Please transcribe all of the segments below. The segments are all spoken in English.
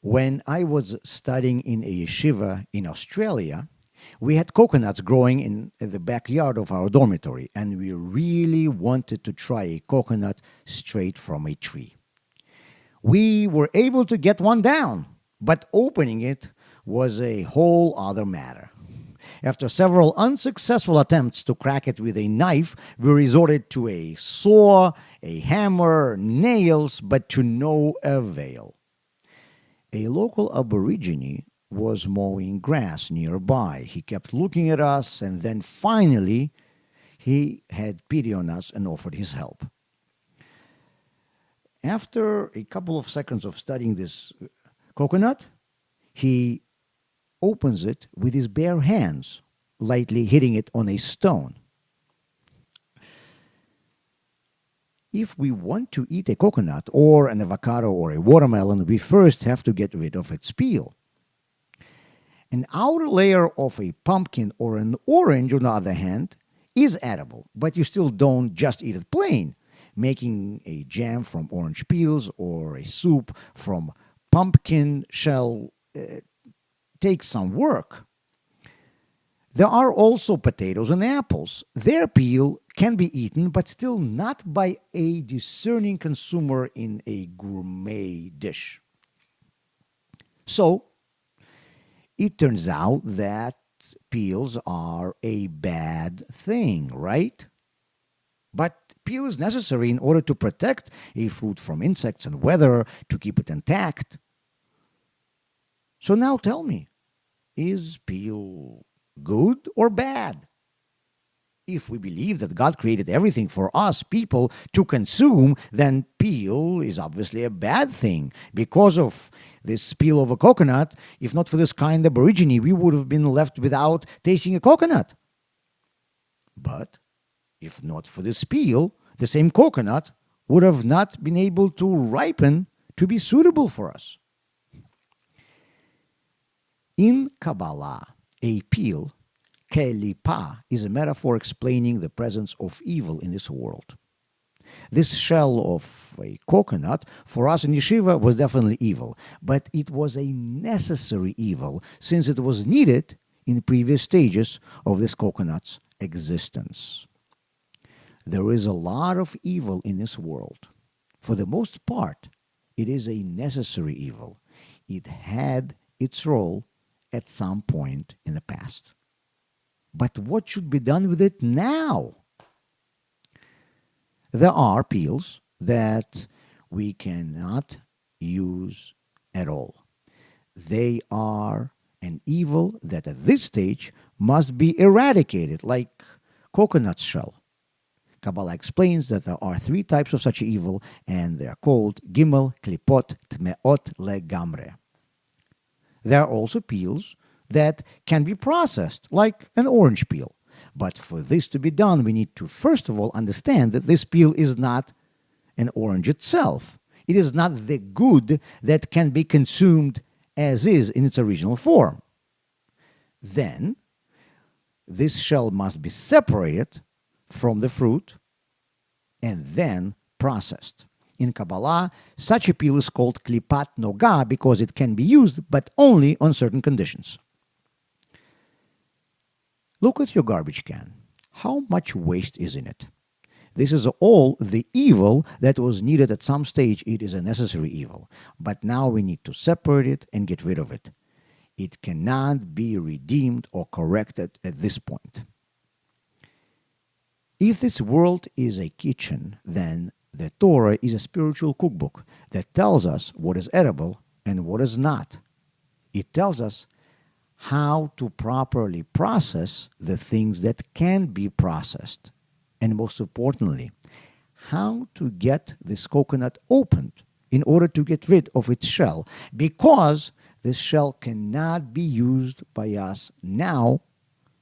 When I was studying in a yeshiva in Australia, we had coconuts growing in the backyard of our dormitory, and we really wanted to try a coconut straight from a tree. We were able to get one down, but opening it was a whole other matter. After several unsuccessful attempts to crack it with a knife, we resorted to a saw, a hammer, nails, but to no avail. A local aborigine was mowing grass nearby. He kept looking at us, and then finally he had pity on us and offered his help. After a couple of seconds of studying this coconut, he opens it with his bare hands, lightly hitting it on a stone. If we want to eat a coconut or an avocado or a watermelon, we first have to get rid of its peel. An outer layer of a pumpkin or an orange, on the other hand, is edible, but you still don't just eat it plain. Making a jam from orange peels or a soup from pumpkin shell takes some work. There are also potatoes and apples. Their peel can be eaten, but still not by a discerning consumer in a gourmet dish. So, it turns out that peels are a bad thing, right? But peel is necessary in order to protect a fruit from insects and weather, to keep it intact. So now tell me, is peel good or bad? If we believe that God created everything for us people to consume, then peel is obviously a bad thing. Because of this peel of a coconut, if not for this kind aborigine, we would have been left without tasting a coconut. But if not for this peel, the same coconut would have not been able to ripen to be suitable for us. In Kabbalah, a peel, kelipa, is a metaphor explaining the presence of evil in this world. This shell of a coconut, for us in yeshiva, was definitely evil, but it was a necessary evil since it was needed in previous stages of this coconut's existence. There is a lot of evil in this world. For the most part, it is a necessary evil. It had its role at some point in the past. But what should be done with it now? There are peels that we cannot use at all. They are an evil that at this stage must be eradicated, like coconut shell. Kabbalah explains that there are three types of such evil, and they are called Gimel, Klipot, Tmeot, Legamre. There are also peels that can be processed, like an orange peel. But for this to be done, we need to first of all understand that this peel is not an orange itself. It is not the good that can be consumed as is in its original form. Then, this shell must be separated from the fruit and then processed. In Kabbalah, such a peel is called klipat noga because it can be used, but only on certain conditions. Look at your garbage can. How much waste is in it? This is all the evil that was needed at some stage. It is a necessary evil. But now we need to separate it and get rid of it. It cannot be redeemed or corrected at this point. If this world is a kitchen, then the Torah is a spiritual cookbook that tells us what is edible and what is not. It tells us how to properly process the things that can be processed. And most importantly, how to get this coconut opened in order to get rid of its shell, because this shell cannot be used by us now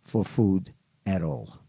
for food at all.